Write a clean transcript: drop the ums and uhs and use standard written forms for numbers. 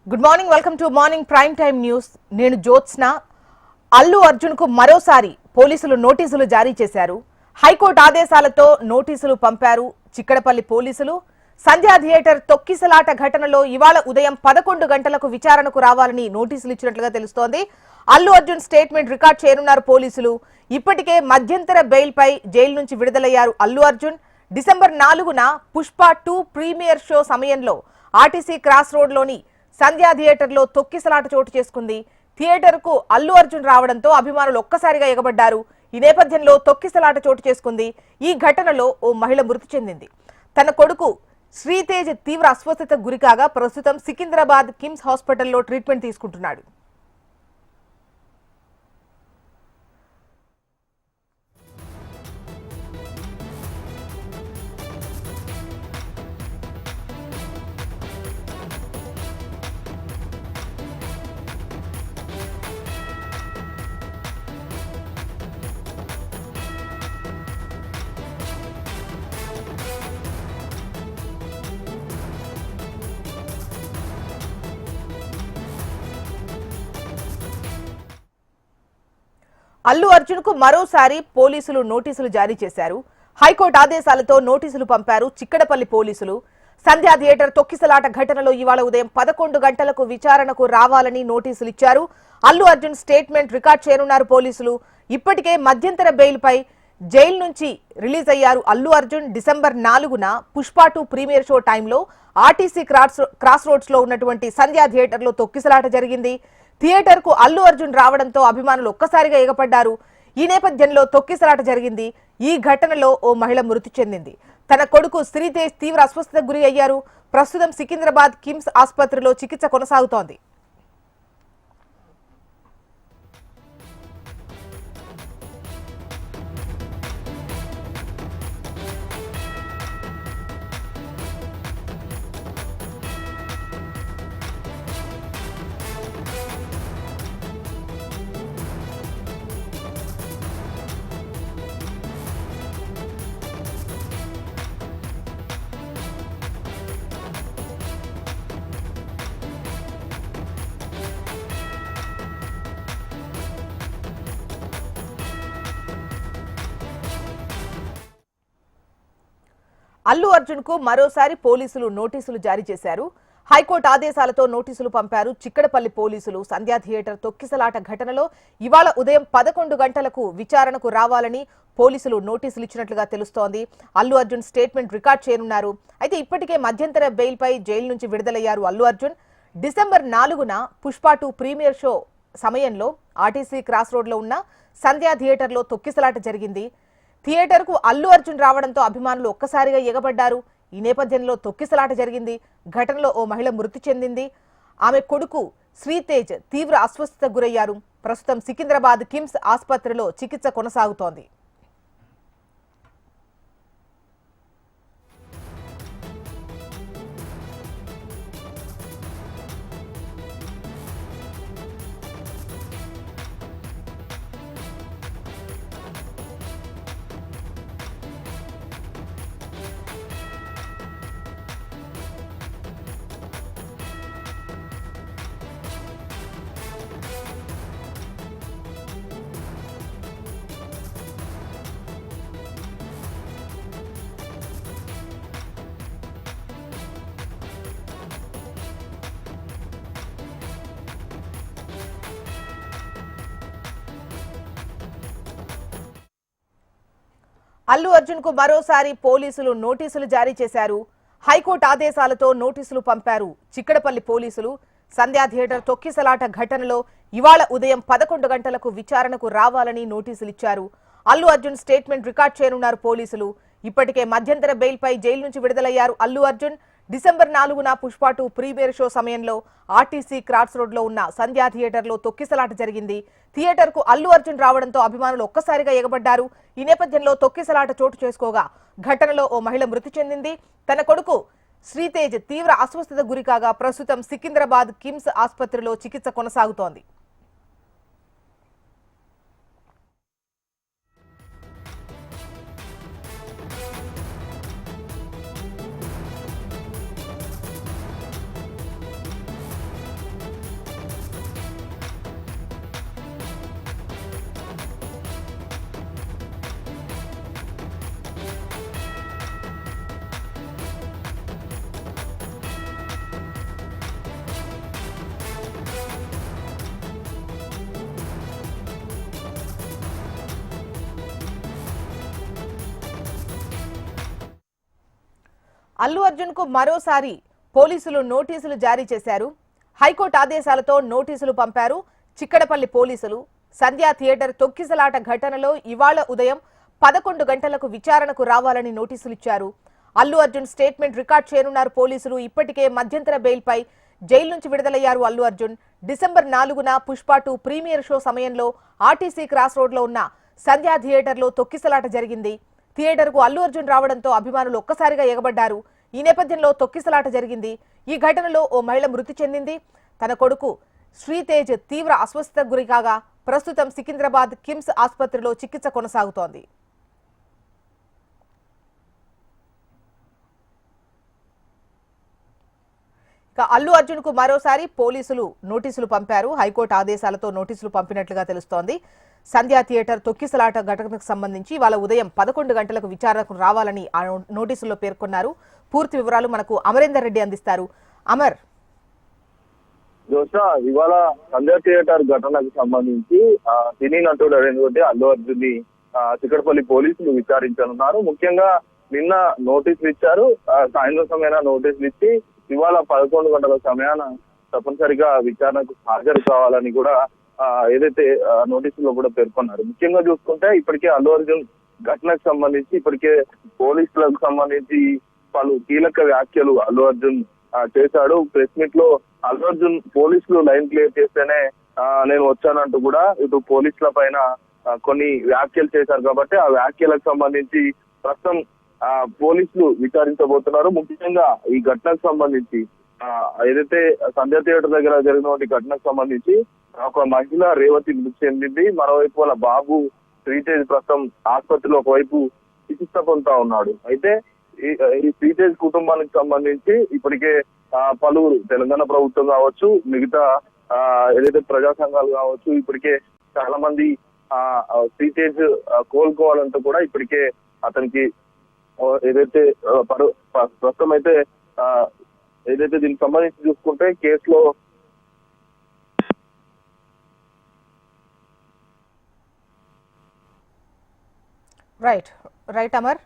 Good morning, welcome to morning prime time news. నేను జ్యోత్స్న. అల్లు అర్జున్ కు మరోసారి పోలీసులు నోటీసులు జారీ చేశారు. హైకోర్టు ఆదేశాలతో నోటీసులు పంపారు చిక్కడపల్లి పోలీసులు. సంధ్యా థియేటర్ తొక్కిసలాట ఘటనలో ఇవాళ ఉదయం 11 గంటలకు విచారణకు రావాలని నోటీసులు ఇచ్చినట్లుగా తెలుస్తోంది. అల్లు అర్జున్ స్టేట్మెంట్ రికార్డ్ చేయనున్నారు పోలీసులు. ఇప్పటికే మధ్యంతర బెయిల్ పై జైలు నుంచి విడుదలయ్యారు అల్లు అర్జున్. డిసెంబర్ 4న పుష్ప 2 ప్రీమియర్ షో సమయంలో ఆర్టీసీ క్రాస్ రోడ్ లోని సంధ్యా థియేటర్ లో తొక్కిసలాట చోటు చేసుకుంది. థియేటర్ కు అల్లు అర్జున్ రావడంతో అభిమానులు ఒక్కసారిగా ఎగబడ్డారు. ఈ నేపథ్యంలో తొక్కిసలాట చోటు చేసుకుంది. ఈ ఘటనలో ఓ మహిళ మృతి చెందింది. తన కొడుకు శ్రీతేజ్ తీవ్ర అస్వస్థతకు గురికాగా ప్రస్తుతం సికింద్రాబాద్ కిమ్స్ హాస్పిటల్లో ట్రీట్మెంట్ తీసుకుంటున్నాడు. అల్లు అర్జున్ కు మరోసారి పోలీసులు నోటీసులు జారీ చేశారు. హైకోర్టు ఆదేశాలతో నోటీసులు పంపారు చిక్కడపల్లి పోలీసులు. సంధ్యా థియేటర్ తొక్కిసలాట ఘటనలో ఇవాళ ఉదయం 11 గంటలకు విచారణకు రావాలని నోటీసులు ఇచ్చారు. అల్లు అర్జున్ స్టేట్మెంట్ రికార్డ్ చేయనున్నారు పోలీసులు. ఇప్పటికే మధ్యంతర బెయిల్ పై జైలు నుంచి రిలీజ్ అయ్యారు అల్లు అర్జున్. డిసెంబర్ 4న పుష్ప 2 ప్రీమియర్ షో టైంలో ఆర్టీసీ క్రాస్ రోడ్స్ లో ఉన్నటువంటి సంధ్యా థియేటర్ లో తొక్కిసలాట జరిగింది. థియేటర్ కు అల్లు అర్జున్ రావడంతో అభిమానులు ఒక్కసారిగా ఎగపడ్డారు. ఈ నేపథ్యంలో తొక్కిసలాట జరిగింది. ఈ ఘటనలో ఓ మహిళ మృతి చెందింది. తన కొడుకు శ్రీతేజ్ తీవ్ర అస్వస్థతకు గురి అయ్యారు. ప్రస్తుతం సికింద్రాబాద్ కిమ్స్ ఆసుపత్రిలో చికిత్స కొనసాగుతోంది. అల్లు అర్జున్ కు మరోసారి పోలీసులు నోటీసులు జారీ చేశారు. హైకోర్టు ఆదేశాలతో నోటీసులు పంపారు చిక్కడపల్లి పోలీసులు. సంధ్యా థియేటర్ తొక్కిసలాట ఘటనలో ఇవాళ ఉదయం 11 గంటలకు విచారణకు రావాలని పోలీసులు నోటీసులు ఇచ్చినట్లుగా తెలుస్తోంది. అల్లు అర్జున్ స్టేట్మెంట్ రికార్డ్ చేయనున్నారు. అయితే ఇప్పటికే మధ్యంతర బెయిల్ పై జైలు నుంచి విడుదలయ్యారు అల్లు అర్జున్. డిసెంబర్ 4న పుష్ప 2 ప్రీమియర్ షో సమయంలో ఆర్టీసీ క్రాస్ రోడ్ లో ఉన్న సంధ్యా థియేటర్ లో తొక్కిసలాట జరిగింది. థియేటర్ కు అల్లు అర్జున్ రావడంతో అభిమానులు ఒక్కసారిగా ఎగబడ్డారు. ఈ నేపథ్యంలో తొక్కిసలాట జరిగింది. ఘటనలో ఓ మహిళ మృతి చెందింది. ఆమె కొడుకు శ్రీతేజ్ తీవ్ర అస్వస్థతకు గురయ్యారు. ప్రస్తుతం సికింద్రాబాద్ కిమ్స్ ఆసుపత్రిలో చికిత్స కొనసాగుతోంది. అల్లు అర్జున్ కు మరోసారి పోలీసులు నోటీసులు జారీ చేశారు. హైకోర్టు ఆదేశాలతో నోటీసులు పంపారు చిక్కడపల్లి పోలీసులు. సంధ్యా థియేటర్ తొక్కిసలాట ఘటనలో ఇవాళ ఉదయం 11 గంటలకు విచారణకు రావాలని నోటీసులు ఇచ్చారు. అల్లు అర్జున్ స్టేట్మెంట్ రికార్డ్ చేయనున్నారు పోలీసులు. ఇప్పటికే మధ్యంతర బెయిల్ పై జైలు నుంచి విడుదలయ్యారు అల్లు అర్జున్. డిసెంబర్ 4న పుష్ప 2 ప్రీమియర్ షో సమయంలో ఆర్టీసీ క్రాస్ రోడ్ లో ఉన్న సంధ్యా థియేటర్ లో తొక్కిసలాట జరిగింది. థియేటర్ కు అల్లు అర్జున్ రావడంతో అభిమానులు ఒక్కసారిగా ఎగబడ్డారు. ఈ నేపథ్యంలో తొక్కిసలాట చోటు చేసుకోగా ఘటనలో ఓ మహిళ మృతి చెందింది. తన కొడుకు శ్రీతేజ్ తీవ్ర అస్వస్థతకు గురికాగా ప్రస్తుతం సికింద్రాబాద్ కిమ్స్ ఆసుపత్రిలో చికిత్స కొనసాగుతోంది. అల్లు అర్జున్ కు మరోసారి పోలీసులు నోటీసులు జారీ చేశారు. హైకోర్టు ఆదేశాలతో నోటీసులు పంపారు చిక్కడపల్లి పోలీసులు. సంధ్యా థియేటర్ తొక్కిసలాట ఘటనలో ఇవాళ ఉదయం 11 గంటలకు విచారణకు రావాలని నోటీసులు ఇచ్చారు. అల్లు అర్జున్ స్టేట్మెంట్ రికార్డ్ చేయనున్నారు పోలీసులు. ఇప్పటికే మధ్యంతర బెయిల్పై జైలు నుంచి విడుదలయ్యారు అల్లు అర్జున్. డిసెంబర్ 4న పుష్ప 2 ప్రీమియర్ షో సమయంలో ఆర్టీసీ క్రాస్ రోడ్ లో ఉన్న సంధ్యా థియేటర్ లో తొక్కిసలాట జరిగింది. థియేటర్ కు అల్లు అర్జున్ రావడంతో అభిమానులు ఒక్కసారిగా ఎగబడ్డారు. ఈ నేపథ్యంలో తొక్కిసలాట జరిగింది. ఈ ఘటనలో ఓ మహిళ మృతి చెందింది. తన కొడుకు శ్రీతేజ్ తీవ్ర అస్వస్థతకు గురి కాగా ప్రస్తుతం సికింద్రాబాద్ కిమ్స్ ఆసుపత్రిలో చికిత్స కొనసాగుతోంది. అల్లు అర్జున్ కు మరోసారి పోలీసులు నోటీసులు పంపారు. హైకోర్టు ఆదేశాలతో నోటీసులు పంపినట్లుగా తెలుస్తోంది. సంధ్యా థియేటర్ తొక్కిసలాట ఘటనకు సంబంధించి వాళ్ళ ఉదయం 11 గంటలకు విచారణకు రావాలని ఆ నోటీసుల్లో పేర్కొన్నారు. పూర్తి వివరాలు మనకు అమరేందర్ రెడ్డి అందిస్తారు. అమర్, ఇవాళ సంధ్యా థియేటర్ ఘటనకు సంబంధించి సినీ నటుడు అయినటువంటి అల్లు అర్జున్ ని చిక్కడపల్లి పోలీసులు విచారించనున్నారు. ముఖ్యంగా నిన్న నోటీసులు ఇచ్చారు. సాయంత్రం సమయాన నోటీసులు ఇచ్చి ఇవాళ 11 గంటల సమయాన తప్పనిసరిగా విచారణకు హాజరు కావాలని కూడా ఏదైతే నోటీసులో కూడా పేర్కొన్నారు. ముఖ్యంగా చూసుకుంటే ఇప్పటికే అల్లు అర్జున్ ఘటనకు సంబంధించి ఇప్పటికే పోలీసులకు సంబంధించి పలు కీలక వ్యాఖ్యలు అల్లు అర్జున్ చేశాడు. ప్రెస్ మీట్ లో అల్లు అర్జున్ పోలీసులు లైన్ క్లియర్ చేస్తేనే నేను వచ్చానంటూ కూడా ఇటు పోలీసుల పైన కొన్ని వ్యాఖ్యలు చేశారు. కాబట్టి ఆ వ్యాఖ్యలకు సంబంధించి ప్రస్తుతం పోలీసులు విచారించబోతున్నారు. ముఖ్యంగా ఈ ఘటనకు సంబంధించి ఏదైతే సంధ్యా థియేటర్ దగ్గర జరిగినటువంటి ఘటనకు సంబంధించి ఒక మహిళ రేవతి మృతి చెందింది. మరోవైపు వాళ్ళ బాబు శ్రీతేజ్ ప్రస్తుతం ఆసుపత్రిలో ఒకవైపు చికిత్స పొందుతా ఉన్నాడు. అయితే ఈ శ్రీతేజ్ కుటుంబానికి సంబంధించి ఇప్పటికే పలువురు తెలంగాణ ప్రభుత్వం కావచ్చు, మిగతా ఏదైతే ప్రజా సంఘాలు కావచ్చు, ఇప్పటికే చాలా మంది శ్రీతేజ్ కోలుకోవాలంటూ కూడా ఇప్పటికే అతనికి ఏదైతే ప్రస్తుతం అయితే ఏదైతే దీనికి సంబంధించి చూసుకుంటే కేసులో రైట్ అమర్.